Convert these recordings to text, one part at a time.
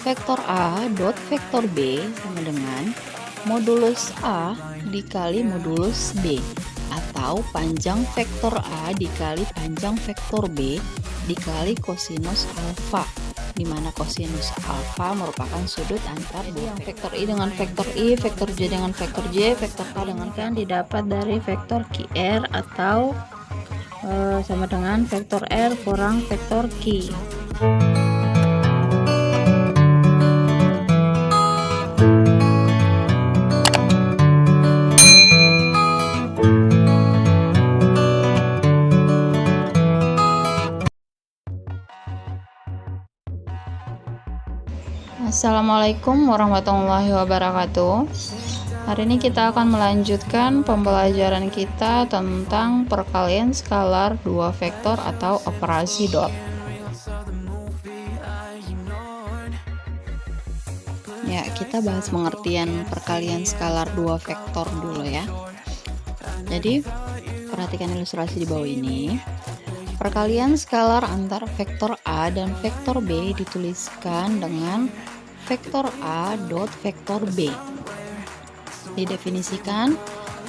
vektor A dot vektor B sama dengan modulus A dikali modulus B, atau panjang vektor A dikali panjang vektor B dikali kosinus alfa, di mana kosinus alfa merupakan sudut antar yang vektor I dengan vektor I, vektor J dengan vektor J, vektor K dengan K didapat dari vektor QR, atau sama dengan vektor R kurang vektor Q. Assalamualaikum warahmatullahi wabarakatuh. Hari ini kita akan melanjutkan pembelajaran kita tentang perkalian skalar dua vektor atau operasi dot. Ya, kita bahas pengertian perkalian skalar dua vektor dulu ya. Jadi, perhatikan ilustrasi di bawah ini. Perkalian skalar antar vektor A dan vektor B dituliskan dengan vektor A dot vektor B. Didefinisikan,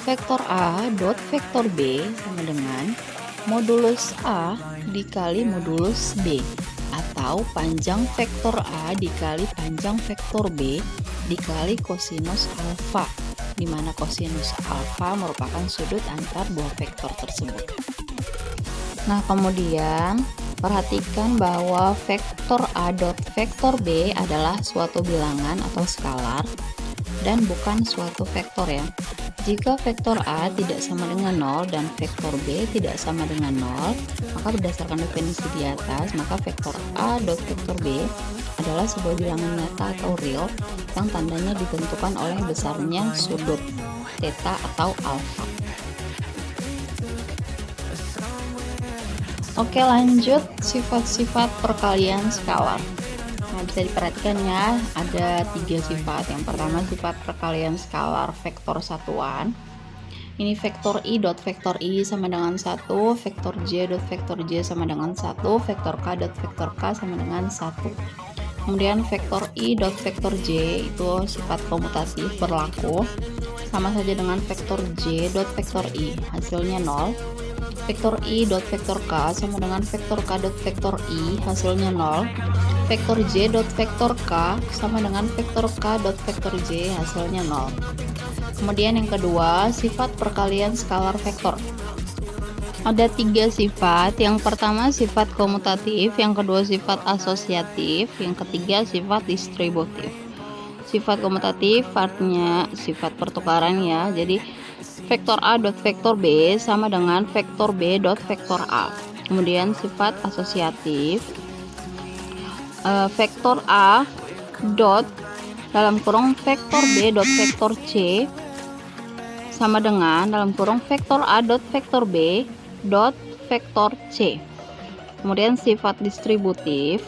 vektor A dot vektor B sama dengan modulus A dikali modulus B, atau panjang vektor A dikali panjang vektor B dikali kosinus alfa, di mana kosinus alfa merupakan sudut antar dua vektor tersebut. Nah, kemudian perhatikan bahwa vektor A dot vektor B adalah suatu bilangan atau skalar dan bukan suatu vektor ya. Jika vektor A tidak sama dengan 0 dan vektor B tidak sama dengan 0, maka berdasarkan definisi di atas, maka vektor A dot vektor B adalah sebuah bilangan nyata atau real yang tandanya ditentukan oleh besarnya sudut theta atau alfa. Oke, lanjut sifat-sifat perkalian skalar. Nah, bisa diperhatikan ya, ada 3 sifat. Yang pertama, sifat perkalian skalar vektor satuan. Ini vektor I dot vektor I sama dengan 1, vektor J dot vektor J sama dengan 1, vektor K dot vektor K sama dengan 1. Kemudian vektor I dot vektor J itu sifat komutatif berlaku, sama saja dengan vektor J dot vektor I, hasilnya 0. Vektor I dot vektor K sama dengan vektor K dot vektor I, hasilnya 0. Vektor J dot vektor K sama dengan vektor K dot vektor J, hasilnya 0. Kemudian yang kedua, sifat perkalian skalar vektor. Ada 3 sifat. Yang pertama sifat komutatif, yang kedua sifat asosiatif, yang ketiga sifat distributif. Sifat komutatif artinya sifat pertukaran ya. Jadi vektor A dot vektor B sama dengan vektor B dot vektor A. Kemudian sifat asosiatif, vektor A dot dalam kurung vektor B dot vektor C sama dengan dalam kurung vektor A dot vektor B dot vektor C. Kemudian sifat distributif,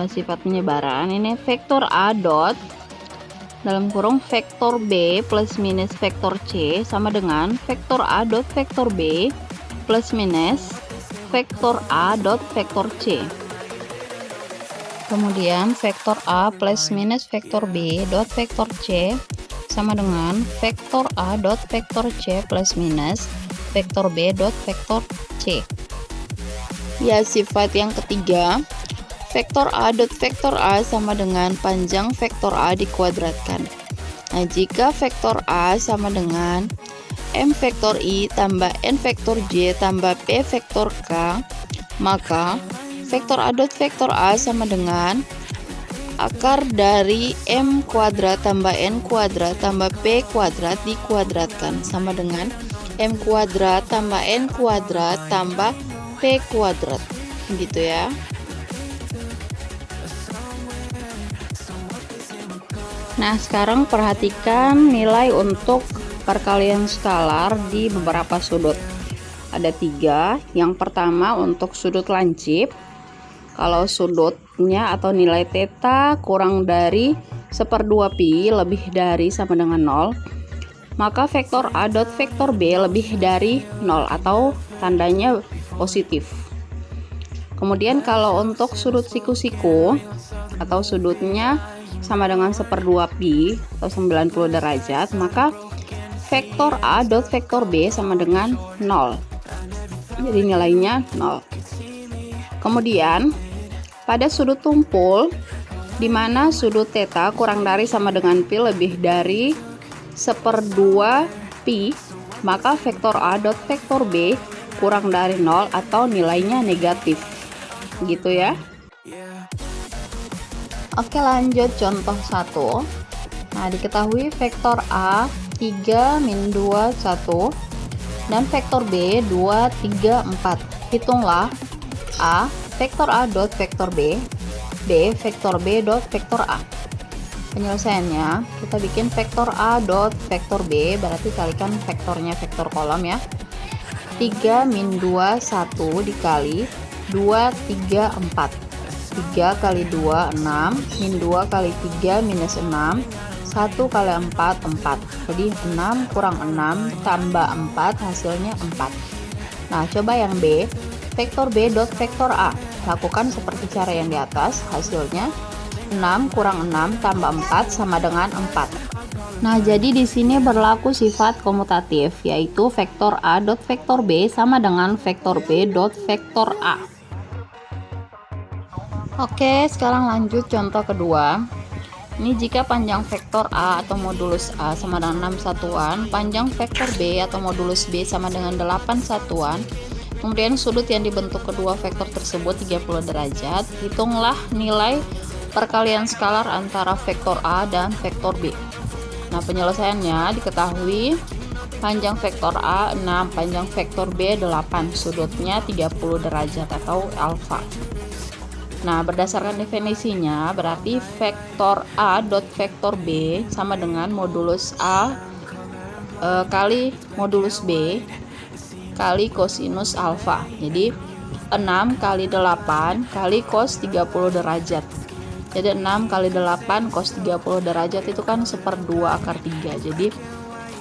sifat penyebaran, ini vektor A dot dalam kurung vektor B plus minus vektor C sama dengan vektor A dot vektor B plus minus vektor A dot vektor C. Kemudian vektor A plus minus vektor B dot vektor C sama dengan vektor A dot vektor C plus minus vektor B dot vektor C. Ya, sifat yang ketiga, vektor A dot vektor A sama dengan panjang vektor A dikuadratkan. Nah, jika vektor A sama dengan M vektor I tambah N vektor J tambah P vektor K, maka vektor A dot vektor A sama dengan akar dari M kuadrat tambah N kuadrat tambah P kuadrat dikuadratkan sama dengan M kuadrat tambah N kuadrat tambah P kuadrat, gitu ya. Nah, sekarang perhatikan nilai untuk perkalian skalar di beberapa sudut. Ada 3. Yang pertama untuk sudut lancip. Kalau sudutnya atau nilai theta kurang dari 1/2 pi lebih dari sama dengan 0, maka vektor A dot vektor B lebih dari 0 atau tandanya positif. Kemudian kalau untuk sudut siku-siku, atau sudutnya sama dengan 1/2 pi atau 90 derajat, maka vektor A dot vektor B sama dengan 0. Jadi nilainya 0. Kemudian pada sudut tumpul di mana sudut theta kurang dari sama dengan pi lebih dari 1/2 pi, maka vektor A dot vektor B kurang dari 0 atau nilainya negatif. Gitu ya. Oke, lanjut contoh 1. Nah, diketahui vektor A 3, min 2, 1 dan vektor B 2, 3, 4. Hitunglah A vektor A dot vektor B, B vektor B dot vektor A. Penyelesaiannya kita bikin vektor A dot vektor B, berarti kalikan vektornya vektor kolom ya. 3 min 2 1 dikali 2 3 4. 3 kali 2 6, min 2 kali 3 minus 6, 1 kali 4 4. Jadi 6 kurang 6 tambah 4 hasilnya 4. Nah, coba yang B, vektor B dot vektor A. Lakukan seperti cara yang di atas, hasilnya 6 kurang 6 tambah 4 sama dengan 4. Nah, jadi di sini berlaku sifat komutatif, yaitu vektor A dot vektor B sama dengan vektor B dot vektor A. Oke, sekarang lanjut contoh kedua. Ini jika panjang vektor A atau modulus A sama dengan 6 satuan, panjang vektor B atau modulus B sama dengan 8 satuan, kemudian sudut yang dibentuk kedua vektor tersebut 30 derajat, hitunglah nilai perkalian skalar antara vektor A dan vektor B. Nah, penyelesaiannya diketahui panjang vektor A 6, panjang vektor B 8, sudutnya 30 derajat atau alfa. Nah, berdasarkan definisinya berarti vektor A dot vektor B sama dengan modulus A kali modulus B kali kosinus alfa. Jadi 6 kali 8 kali cos 30 derajat. Jadi 6 kali 8 cos 30 derajat itu kan 1/2 akar 3. Jadi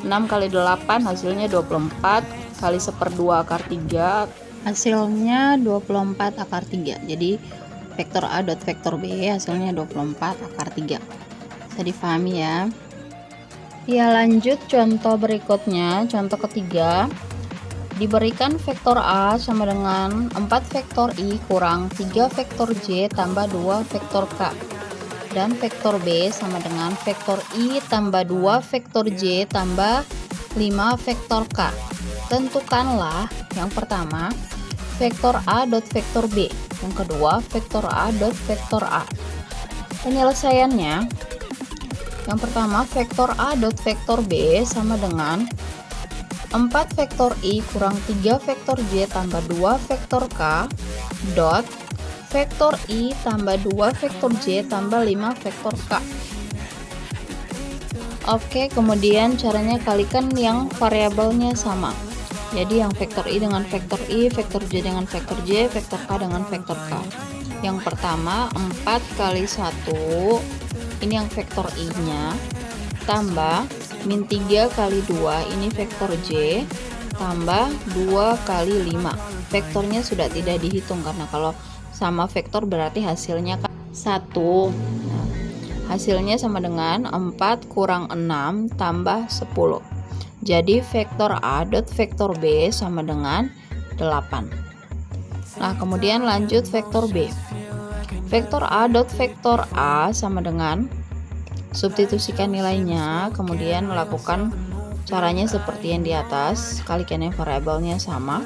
6 kali 8 hasilnya 24 kali 1/2 akar 3 hasilnya 24 akar 3. Jadi vektor A dot vektor B hasilnya 24 akar 3. Bisa difahami ya. Ya, lanjut contoh berikutnya, contoh ketiga. Diberikan vektor A sama dengan 4 vektor I kurang 3 vektor J tambah 2 vektor K, dan vektor B sama dengan vektor I tambah 2 vektor J tambah 5 vektor K. Tentukanlah yang pertama vektor A dot vektor B, yang kedua vektor A dot vektor A. Penyelesaiannya, yang pertama vektor A dot vektor B sama dengan 4 vektor I kurang 3 vektor J tambah 2 vektor K dot vektor I tambah 2 vektor J tambah 5 vektor K. Oke, kemudian caranya kalikan yang variabelnya sama. Jadi yang vektor I dengan vektor I, vektor J dengan vektor J, vektor K dengan vektor K. Yang pertama 4 kali 1, ini yang vektor I-nya, tambah min 3 kali 2, ini vektor J, tambah 2 kali 5. Vektornya sudah tidak dihitung karena kalau sama vektor berarti hasilnya kan 1. Nah, hasilnya sama dengan 4 kurang 6 tambah 10. Jadi vektor A dot vektor B sama dengan 8. Nah, kemudian lanjut vektor B. Vektor A dot vektor A sama dengan, substitusikan nilainya, kemudian lakukan caranya seperti yang di atas, kalikan yang variabelnya sama.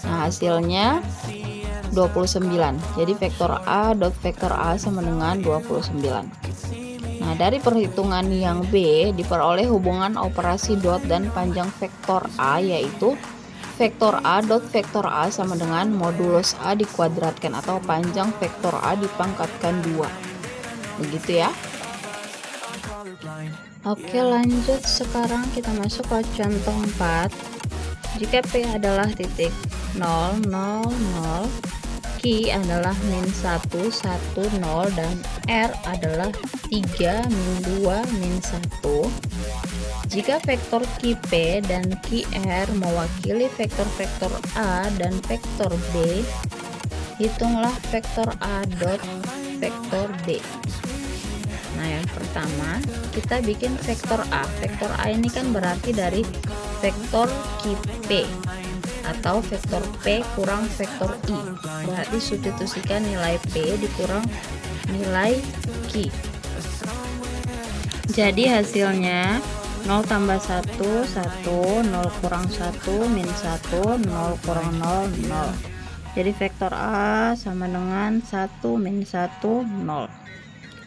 Nah, hasilnya 29. Jadi vektor A dot vektor A sama dengan 29. Nah, dari perhitungan yang B diperoleh hubungan operasi dot dan panjang vektor A, yaitu vektor A dot vektor A sama dengan modulus A dikuadratkan atau panjang vektor A dipangkatkan 2. Begitu ya. Oke, lanjut, sekarang kita masuk ke contoh 4. Jika P adalah titik 0 0 0, Q adalah min 1 1 0 dan R adalah 3 min 2 min 1. Jika vektor QP dan QR mewakili vektor-vektor A dan vektor B, hitunglah vektor A dot vektor B. Nah, yang pertama kita bikin vektor A. Vektor A ini kan berarti dari vektor Q P atau vektor P kurang vektor I. Berarti substitusikan nilai P dikurang nilai Q. Jadi hasilnya 0 tambah 1, 1, 0 kurang 1, min 1, 0 kurang 0, 0. Jadi vektor A sama dengan 1 min 1, 0.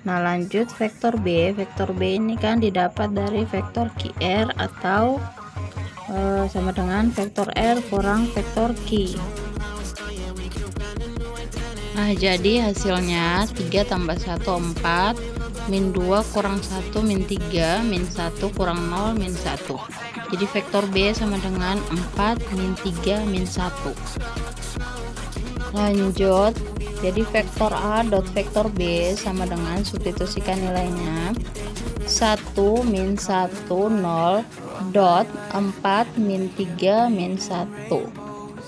Nah, lanjut vektor B. Vektor B ini kan didapat dari vektor QR atau sama dengan vektor R kurang vektor Q. Nah, jadi hasilnya 3 tambah 1, 4, min 2 kurang 1, min 3, min 1 kurang 0, min 1. Jadi vektor B sama dengan 4, min 3, min 1. Lanjut, jadi vektor A dot vektor B sama dengan substitusikan nilainya 1 min 1 0 dot 4 min 3 min 1.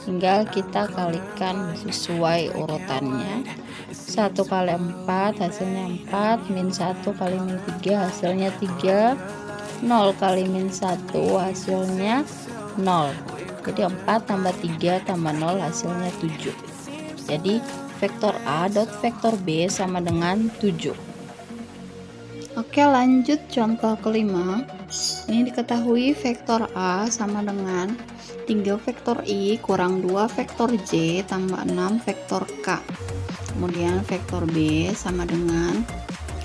Tinggal kita kalikan sesuai urutannya. 1 kali 4 hasilnya 4, min 1 kali min 3 hasilnya 3, 0 kali min 1 hasilnya 0. Jadi 4 tambah 3 tambah 0 hasilnya 7. Jadi vektor A dot vektor B sama dengan 7. Oke, lanjut contoh kelima. Ini diketahui vektor A sama dengan 3 vektor I kurang 2 vektor J tambah 6 vektor K. Kemudian vektor B sama dengan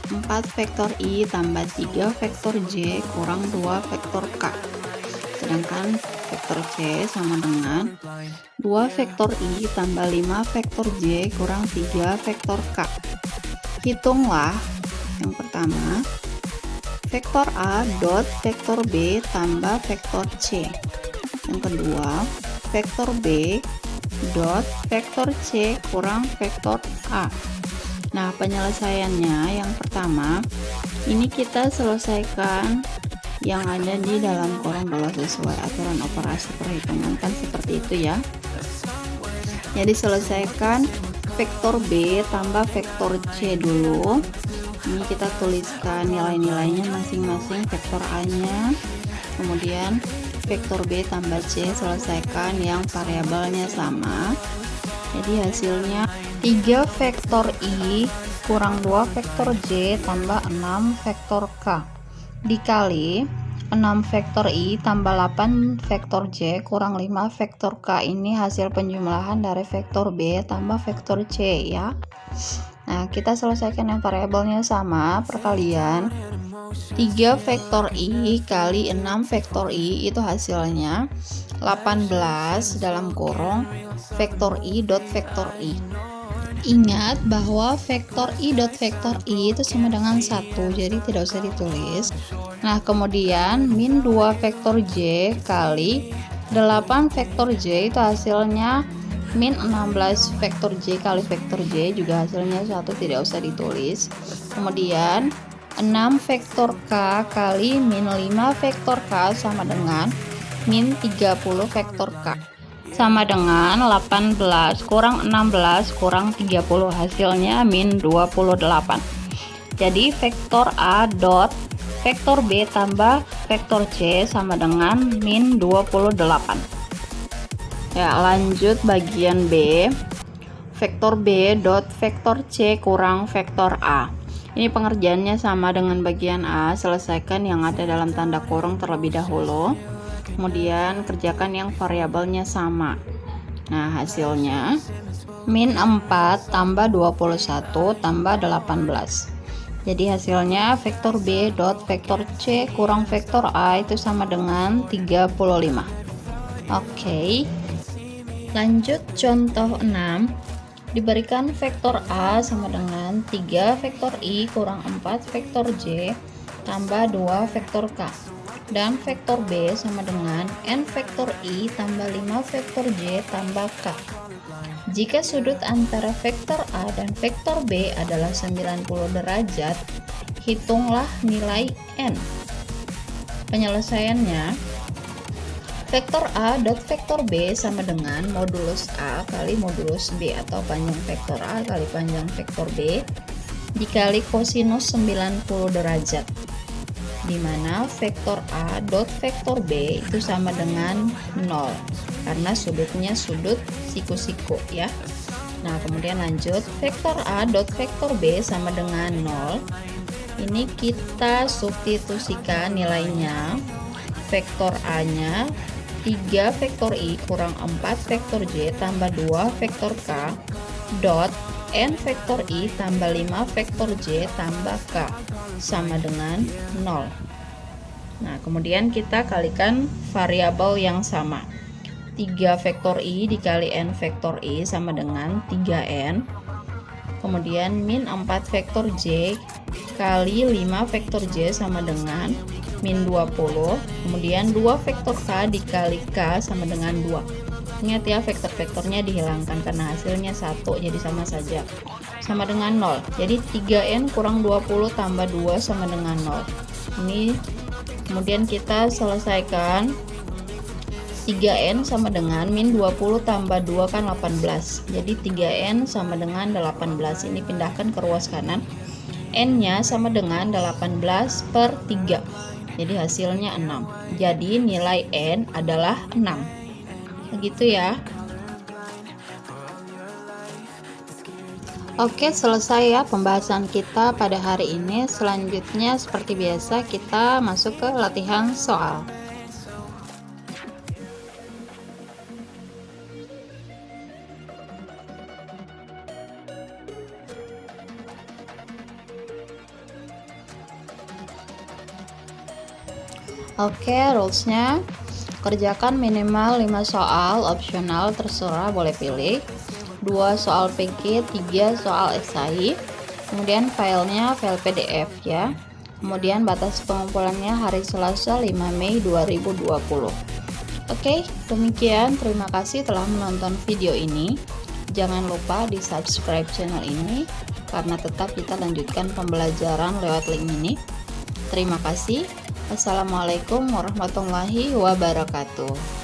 4 vektor I tambah 3 vektor J kurang 2 vektor K. Sedangkan vektor C sama dengan 2 vektor I tambah 5 vektor J kurang 3 vektor K. Hitunglah yang pertama vektor A dot vektor B tambah vektor C. Yang kedua vektor B dot vektor C kurang vektor A. Nah, penyelesaiannya yang pertama ini kita selesaikan yang ada di dalam kurung bawah sesuai aturan operasi perhitungan, kan seperti itu ya. Jadi selesaikan vektor B tambah vektor C dulu. Ini kita tuliskan nilai-nilainya masing-masing, vektor A nya, kemudian vektor B tambah C selesaikan yang variabelnya sama. Jadi hasilnya 3 vektor I kurang 2 vektor J tambah 6 vektor K dikali 6 vektor I tambah 8 vektor J kurang 5 vektor K. Ini hasil penjumlahan dari vektor B tambah vektor C ya. Nah, kita selesaikan yang variabelnya sama, perkalian 3 vektor I kali 6 vektor I itu hasilnya 18 dalam kurung vektor I dot vektor I. Ingat bahwa vektor I dot vektor I itu sama dengan 1, jadi tidak usah ditulis. Nah, kemudian min 2 vektor J kali 8 vektor J itu hasilnya min 16 vektor J kali vektor J juga hasilnya 1, tidak usah ditulis. Kemudian 6 vektor K kali min 5 vektor K sama dengan min 30 vektor K sama dengan 18 kurang 16 kurang 30 hasilnya min 28. Jadi vektor A dot vektor B tambah vektor C sama dengan min 28. Ya, lanjut bagian B. Vektor B dot vektor C kurang vektor A. Ini pengerjaannya sama dengan bagian A, selesaikan yang ada dalam tanda kurung terlebih dahulu. Kemudian kerjakan yang variabelnya sama. Nah, hasilnya min 4 tambah 21 tambah 18. Jadi hasilnya vektor B dot vektor C kurang vektor A itu sama dengan 35. Oke. Lanjut contoh 6. Diberikan vektor A sama dengan 3 vektor I kurang 4 vektor J tambah 2 vektor K. Dan vektor B sama dengan n vektor I tambah 5 vektor J tambah K. Jika sudut antara vektor A dan vektor B adalah 90 derajat, hitunglah nilai n. Penyelesaiannya, vektor A dot vektor B sama dengan modulus A kali modulus B atau panjang vektor A kali panjang vektor B dikali kosinus 90 derajat, di mana vektor A dot vektor B itu sama dengan 0 karena sudutnya sudut siku-siku ya. Nah, kemudian lanjut, vektor A dot vektor B sama dengan 0. Ini kita substitusikan nilainya. Vektor A nya 3 vektor I kurang 4 vektor J tambah 2 vektor K dot N vektor I tambah 5 vektor J tambah K sama dengan 0. Nah, kemudian kita kalikan variabel yang sama. 3 vektor I dikali N vektor I sama dengan 3N. Kemudian min 4 vektor J kali 5 vektor J sama dengan min 20. Kemudian 2 vektor K dikali K sama dengan 2. Ingat ya, vektor-vektornya dihilangkan karena hasilnya 1, jadi sama saja. Sama dengan 0. Jadi 3N kurang 20 tambah 2 sama dengan 0. Ini kemudian kita selesaikan. 3N sama dengan min 20 tambah 2 kan 18. Jadi 3N sama dengan 18. Ini pindahkan ke ruas kanan. N-nya sama dengan 18 per 3. Jadi hasilnya 6. Jadi nilai N adalah 6. Begitu ya. Oke, selesai ya pembahasan kita pada hari ini. Selanjutnya seperti biasa kita masuk ke latihan soal. Oke, rulesnya kerjakan minimal 5 soal, opsional terserah boleh pilih. 2 soal PG, 3 soal esai. Kemudian filenya file PDF ya. Kemudian batas pengumpulannya hari Selasa 5 Mei 2020. Oke, demikian. Terima kasih telah menonton video ini. Jangan lupa di subscribe channel ini karena tetap kita lanjutkan pembelajaran lewat link ini. Terima kasih. Assalamualaikum warahmatullahi wabarakatuh.